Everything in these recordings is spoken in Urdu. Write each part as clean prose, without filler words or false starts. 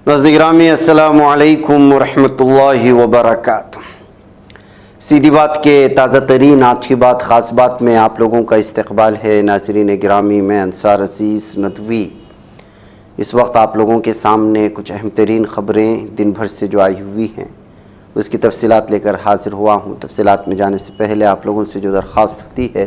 ناظرین گرامی السلام علیکم ورحمۃ اللہ وبرکاتہ۔ سیدھی بات کے تازہ ترین آج کی بات خاص بات میں آپ لوگوں کا استقبال ہے۔ ناظرین گرامی، میں انصار عزیز ندوی اس وقت آپ لوگوں کے سامنے کچھ اہم ترین خبریں دن بھر سے جو آئی ہوئی ہیں اس کی تفصیلات لے کر حاضر ہوا ہوں۔ تفصیلات میں جانے سے پہلے آپ لوگوں سے جو درخواست ہوتی ہے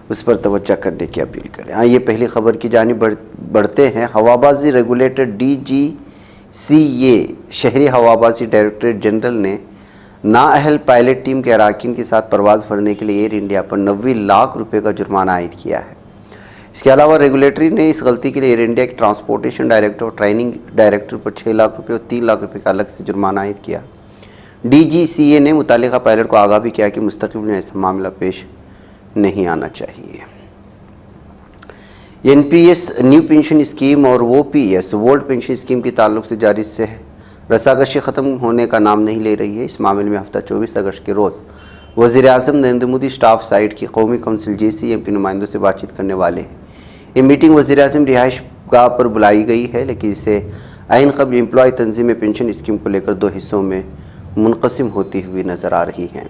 اس پر توجہ کرنے کی اپیل کریں۔ آئیے پہلی خبر کی جانب بڑھتے ہیں۔ ہوابازی ریگولیٹر DGCA شہری ہوابازی ڈائریکٹریٹ جنرل نے نااہل پائلٹ ٹیم کے اراکین کے ساتھ پرواز بھرنے کے لیے ایئر انڈیا پر 90 لاکھ روپے کا جرمانہ عائد کیا ہے۔ اس کے علاوہ ریگولیٹری نے اس غلطی کے لیے ایئر انڈیا کے ٹرانسپورٹیشن ڈائریکٹر اور ٹریننگ ڈائریکٹر پر 6 لاکھ روپے اور 3 لاکھ روپے کا الگ سے جرمانہ عائد کیا۔ DGCA نے متعلقہ پائلٹ کو آگاہ بھی کیا کہ مستقبل میں ایسا معاملہ پیش نہیں آنا چاہیے۔ NPS نیو پینشن اسکیم اور OPS اولڈ پینشن اسکیم کے تعلق سے جاری رساکشی ختم ہونے کا نام نہیں لے رہی ہے۔ اس معاملے میں ہفتہ 24 اگست کے روز وزیر اعظم نریندر مودی اسٹاف سائٹ کی قومی کونسل JCM کے نمائندوں سے بات چیت کرنے والے ہیں۔ یہ میٹنگ وزیر اعظم رہائش گاہ پر بلائی گئی ہے، لیکن اسے عین قبل امپلائی تنظیمیں پینشن اسکیم کو لے کر 2 حصوں میں منقسم ہوتی ہوئی نظر آ رہی ہیں۔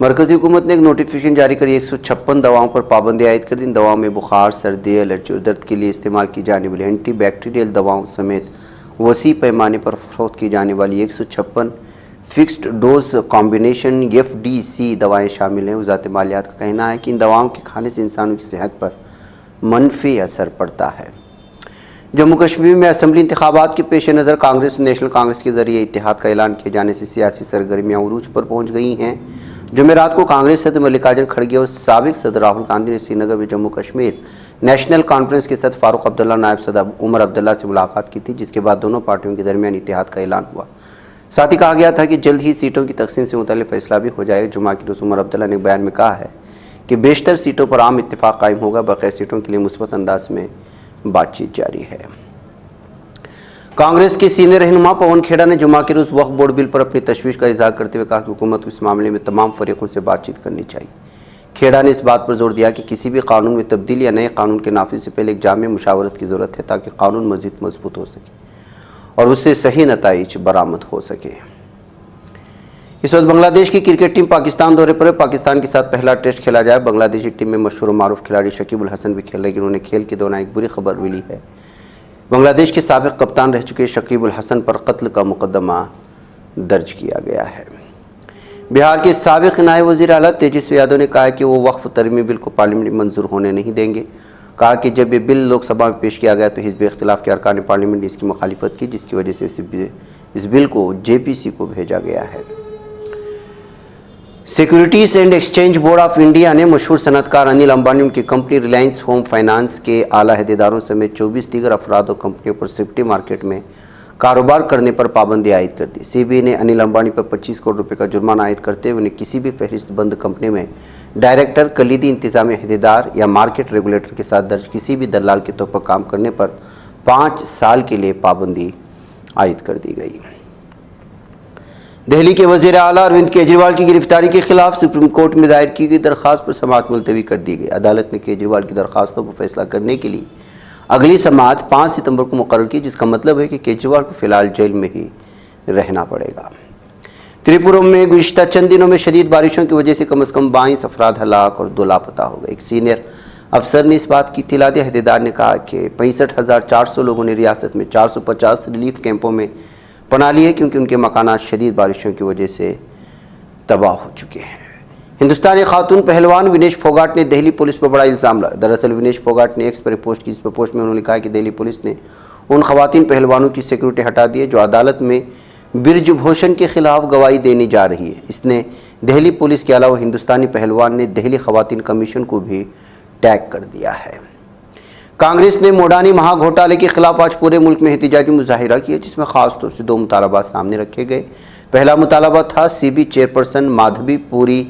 مرکزی حکومت نے ایک نوٹیفیکیشن جاری کری 156 دواؤں پر پابندی عائد کر دی۔ ان دواؤں میں بخار، سردی، الرجی اور درد کے لیے استعمال کی جانے والی اینٹی بیکٹیریل دواؤں سمیت وسیع پیمانے پر فروخت کی جانے والی 156 فکسڈ ڈوز کمبینیشن FDC دوائیں شامل ہیں۔ وزارت مالیات کا کہنا ہے کہ ان دواؤں کے کھانے سے انسانوں کی صحت پر منفی اثر پڑتا ہے۔ جموں کشمیر میں اسمبلی انتخابات کے پیش نظر کانگریس اور نیشنل کانگریس کے ذریعے اتحاد کا اعلان کیے جانے سے سیاسی سرگرمیاں عروج پر پہنچ گئی ہیں۔ جمعرات کو کانگریس صدر ملکاجن کھڑگے اور سابق صدر راہل گاندھی نے سری نگر میں جموں کشمیر نیشنل کانفرنس کے صدر فاروق عبداللہ، نائب صدر عمر عبداللہ سے ملاقات کی تھی، جس کے بعد دونوں پارٹیوں کے درمیان اتحاد کا اعلان ہوا۔ ساتھ ہی کہا گیا تھا کہ جلد ہی سیٹوں کی تقسیم سے متعلق فیصلہ بھی ہو جائے گا۔ جمعہ کے روز عمر عبداللہ نے ایک بیان میں کہا ہے کہ بیشتر سیٹوں پر عام اتفاق قائم ہوگا، بقیہ سیٹوں کے لیے مثبت انداز میں بات چیت جاری ہے۔ کانگریس کے سینئر رہنما پون کھیڑا نے جمعہ کے روز وقف بورڈ بل پر اپنی تشویش کا اظہار کرتے ہوئے کہا کہ حکومت کو اس معاملے میں تمام فریقوں سے بات چیت کرنی چاہیے۔ کھیڑا نے اس بات پر زور دیا کہ کسی بھی قانون میں تبدیلی یا نئے قانون کے نافذ سے پہلے ایک جامع مشاورت کی ضرورت ہے تاکہ قانون مزید مضبوط ہو سکے اور اس سے صحیح نتائج برآمد ہو سکے۔ اس وقت بنگلہ دیش کی کرکٹ ٹیم پاکستان دورے پر ہے۔ پاکستان کے ساتھ پہلا ٹیسٹ کھیلا جائے۔ بنگلہ دیشی ٹیم میں مشہور و معروف کھلاڑی شکیب الحسن بھی کھیل رہے ہیں۔ انہوں نے کھیل کے دوران ایک بری خبر ملی ہے۔ بنگلہ دیش کے سابق کپتان رہ چکے شکیب الحسن پر قتل کا مقدمہ درج کیا گیا ہے۔ بہار کے سابق نائب وزیر اعلیٰ تیجسوی یادو نے کہا کہ وہ وقف ترمیمی بل کو پارلیمنٹ میں منظور ہونے نہیں دیں گے۔ کہا کہ جب یہ بل لوک سبھا میں پیش کیا گیا تو حزب اختلاف کے ارکان پارلیمنٹ نے اس کی مخالفت کی، جس کی وجہ سے اس بل کو JPC کو بھیجا گیا ہے۔ Securities and exchange board of India نے مشہور صنعت کار انل امبانی، ان کی کمپنی ریلائنس ہوم فائنانس کے اعلیٰ عہدیداروں سمیت 24 دیگر افراد اور کمپنیوں پر سیکورٹی مارکیٹ میں کاروبار کرنے پر پابندی عائد کر دی۔ CBI نے انل امبانی پر 25 کروڑ روپے کا جرمانہ عائد کرتے ہوئے انہیں کسی بھی فہرست بند کمپنی میں ڈائریکٹر، کلیدی انتظامی عہدیدار یا مارکیٹ ریگولیٹر کے ساتھ درج کسی بھی دلال کے طور پر کام کرنے پر 5 سال کے لیے پابندی عائد کر دی گئی۔ دہلی کے وزیر اعلیٰ اروند کیجریوال کی گرفتاری کے خلاف سپریم کورٹ میں دائر کی گئی درخواست پر سماعت ملتوی کر دی گئی۔ عدالت نے کیجریوال کی درخواستوں پر فیصلہ کرنے کے لیے اگلی سماعت 5 ستمبر کو مقرر کی، جس کا مطلب ہے کہ کیجریوال کو فی الحال جیل میں ہی رہنا پڑے گا۔ تریپورم میں گزشتہ چند دنوں میں شدید بارشوں کی وجہ سے کم از کم 22 افراد ہلاک اور 2 لاپتہ ہو گئے۔ ایک سینئر افسر نے اس بات کی اطلاع دی۔ عہدیدار نے کہا کہ 65,400 لوگوں نے ریاست میں 450 ریلیف کیمپوں میں پناہ لی ہے، کیونکہ ان کے مکانات شدید بارشوں کی وجہ سے تباہ ہو چکے ہیں۔ ہندوستانی خاتون پہلوان ونیش پھوگاٹ نے دہلی پولیس پر بڑا الزام لگایا۔ دراصل ونیش پھوگاٹ نے ایکس پر پوسٹ کی، جس پر پوسٹ میں انہوں نے کہا کہ دہلی پولیس نے ان خواتین پہلوانوں کی سیکورٹی ہٹا دی ہے جو عدالت میں برج بھوشن کے خلاف گواہی دینے جا رہی ہے۔ اس نے دہلی پولیس کے علاوہ ہندوستانی پہلوان نے دہلی خواتین کمیشن کو بھی ٹیگ کر دیا ہے۔ کانگریس نے موڈانی مہا گھوٹالے کے خلاف آج پورے ملک میں احتجاجی مظاہرہ کیا، جس میں خاص طور سے 2 مطالبات سامنے رکھے گئے۔ پہلا مطالبہ تھا CB چیئرپرسن مادھوی پوری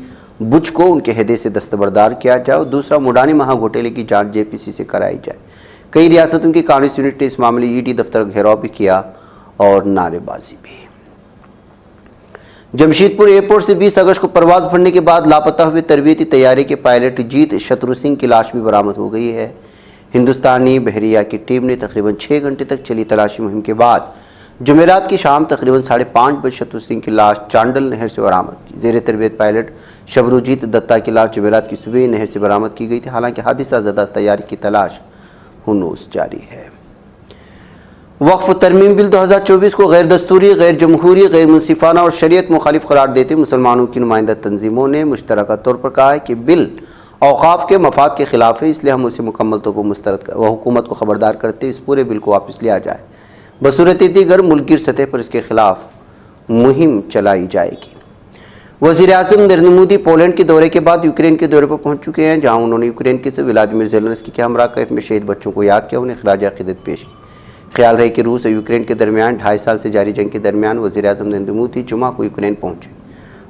بچ کو ان کے عہدے سے دستبردار کیا جائے اور دوسرا موڈانی مہا گھوٹالے کی جانچ JPC سے کرائی جائے۔ کئی ریاستوں کی کانگریس یونٹ نے اس معاملے ED دفتر کا گھیراؤ بھی کیا اور نعرے بازی بھی۔ جمشید پور ایئرپورٹ سے 20 اگست کو پرواز بھرنے کے بعد لاپتہ ہوئے تربیتی طیارے کے پائلٹ جیت شترو سنگھ کی لاش بھی برآمد ہو گئی ہے۔ ہندوستانی بحریہ کی ٹیم نے تقریباً 6 گھنٹے تک چلی تلاشی مہم کے بعد جمعرات کی شام تقریباً 5:30 بجے شترو سنگھ کی لاش چانڈل نہر سے برآمد کی۔ زیر تربیت پائلٹ شبروجیت دتا کی لاش جمعرات کی صبح نہر سے برآمد کی گئی تھی، حالانکہ حادثہ زدہ طیارے کی تلاش ہنوز جاری ہے۔ وقف ترمیم بل 2024 کو غیر دستوری، غیر جمہوری، غیر منصفانہ اور شریعت مخالف قرار دیتے مسلمانوں کی نمائندہ تنظیموں نے مشترکہ طور پر کہا ہے کہ بل اوقاف کے مفاد کے خلاف ہے، اس لیے ہم اسے مکمل طور پر مسترد و حکومت کو خبردار کرتے اس پورے بل کو واپس لیا جائے۔ بصورت دیگر ملک گیر سطح پر اس کے خلاف مہم چلائی جائے گی۔ وزیر اعظم نریندر مودی پولینڈ کے دورے کے بعد یوکرین کے دورے پر پہنچ چکے ہیں، جہاں انہوں نے یوکرین کے صدر ولادیمیر زیلنسکی کے ہمراہ کیف میں شہید بچوں کو یاد کیا، انہیں خراج عقیدت پیش کی۔ خیال رہے کہ روس اور یوکرین کے درمیان 2.5 سال سے جاری جنگ کے درمیان وزیر اعظم نریندر مودی جمعہ کو یوکرین پہنچے۔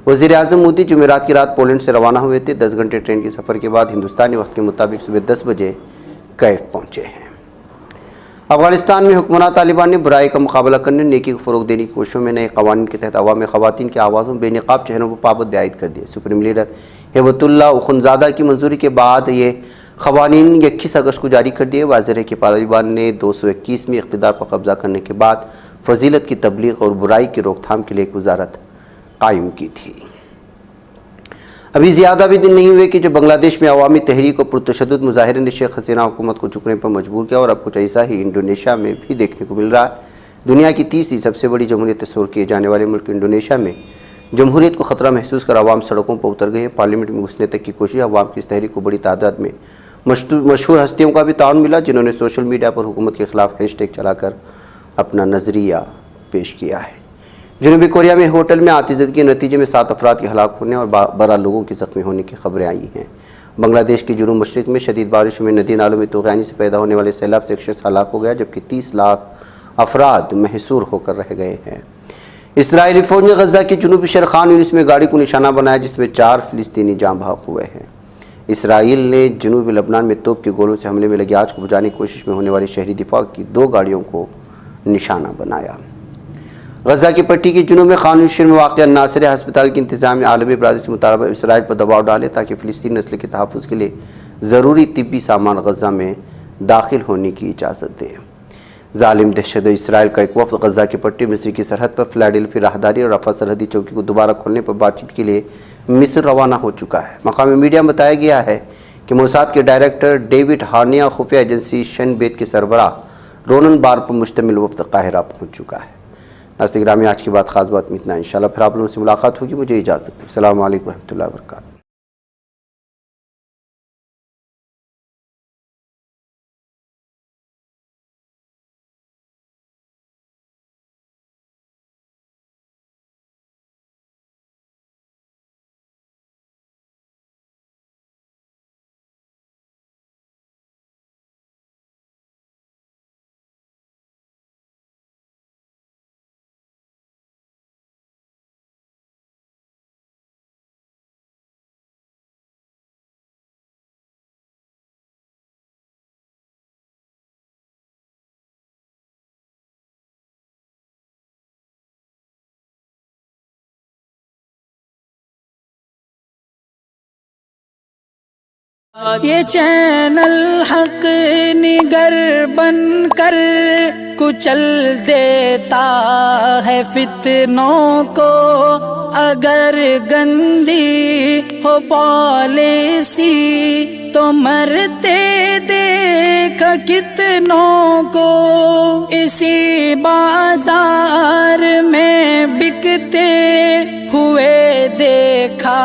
وزیر اعظم مودی جمعرات کی رات پولینڈ سے روانہ ہوئے تھے۔ 10 گھنٹے ٹرین کے سفر کے بعد ہندوستانی وقت کے مطابق صبح 10 بجے کیف پہنچے ہیں۔ افغانستان میں حکمراں طالبان نے برائی کا مقابلہ کرنے، نیکی کو فروغ دینے کی کوششوں میں نئے قوانین کے تحت عوام میں خواتین کی آوازوں بے نقاب چہروں پر پابندی عائد کر دی۔ سپریم لیڈر ہیبت اللہ اخنزادہ کی منظوری کے بعد یہ قوانین 21 اگست کو جاری کر دیے۔ واضح ہے کہ طالبان نے 221 میں اقتدار پر قبضہ کرنے کے بعد فضیلت کی تبلیغ اور برائی کی روک تھام کے لیے ایک وزارت قائم کی تھی۔ ابھی زیادہ بھی دن نہیں ہوئے کہ جو بنگلہ دیش میں عوامی تحریک اور پرتشدد مظاہرے نے شیخ حسینہ حکومت کو جھکنے پر مجبور کیا، اور اب کچھ ایسا ہی انڈونیشیا میں بھی دیکھنے کو مل رہا ہے۔ دنیا کی تیسری سب سے بڑی جمہوریت تصور کیے جانے والے ملک انڈونیشیا میں جمہوریت کو خطرہ محسوس کر عوام سڑکوں پر اتر گئے ہیں۔ پارلیمنٹ میں گھسنے تک کی کوشش، عوام کی اس تحریک کو بڑی تعداد میں مشہور ہستیوں کا بھی تعاون ملا، جنہوں نے سوشل میڈیا پر حکومت کے خلاف ہیش ٹیگ چلا کر اپنا نظریہ پیش کیا ہے۔ جنوبی کوریا میں ہوٹل میں آتش زدگی کے نتیجے میں 7 افراد کے ہلاک ہونے اور 12 لوگوں کے زخمی ہونے کی خبریں آئی ہیں۔ بنگلہ دیش کے جنوب مشرق میں شدید بارشوں میں ندی نالوں میں طغیانی سے پیدا ہونے والے سیلاب سے ایک شخص ہلاک ہو گیا، جبکہ 30 لاکھ افراد محصور ہو کر رہ گئے ہیں۔ اسرائیلی فوج نے غزہ کے جنوبی شہر خان یونس میں گاڑی کو نشانہ بنایا، جس میں 4 فلسطینی جاں بحق ہوئے ہیں۔ اسرائیل نے جنوبی لبنان میں توپ کے گولوں سے حملے میں لگی آگ کو بجھانے کی کوشش میں ہونے والی شہری دفاع کی 2 گاڑیوں کو نشانہ بنایا۔ غزہ کی پٹی کے جنوب میں خان یونس میں واقع الناصر ہسپتال کی انتظامیہ عالمی برادری سے مطالبہ اسرائیل پر دباؤ ڈالے تاکہ فلسطینی نسل کے تحفظ کے لیے ضروری طبی سامان غزہ میں داخل ہونے کی اجازت دے۔ ظالم دہشت اسرائیل کا ایک وفد غزہ کی پٹی مصر کی سرحد پر فلاڈیلفی راہداری اور رفح سرحدی چوکی کو دوبارہ کھولنے پر بات چیت کے لیے مصر روانہ ہو چکا ہے۔ مقامی میڈیا میں بتایا گیا ہے کہ موساد کے ڈائریکٹر ڈیوڈ ہارنیا اور خفیہ ایجنسی شن بیت کے سربراہ رونن بار پر مشتمل وفد قاہرہ پہنچ چکا ہے۔ ناظرین گرامی، آج کی بات خاص بات میں اتنا ہے۔ انشاءاللہ پھر آپ لوگوں سے ملاقات ہوگی۔ مجھے اجازت دیں۔ السلام علیکم ورحمۃ اللہ وبرکاتہ۔ یہ چینل حق نگر بن کر کچل دیتا ہے فتنوں کو، اگر گندی ہو پالیسی تو مرتے دیکھ کتنوں کو، اسی بازار میں بکتے ہوئے دیکھا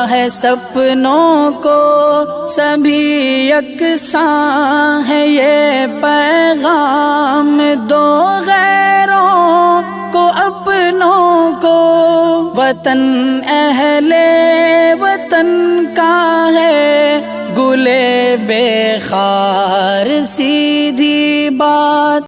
ہے سپنوں کو، سبھی یکساں ہے یہ پیغام دو غیروں کو اپنوں کو، وطن اہل وطن کا ہے گلے بے خار سیدھی بات۔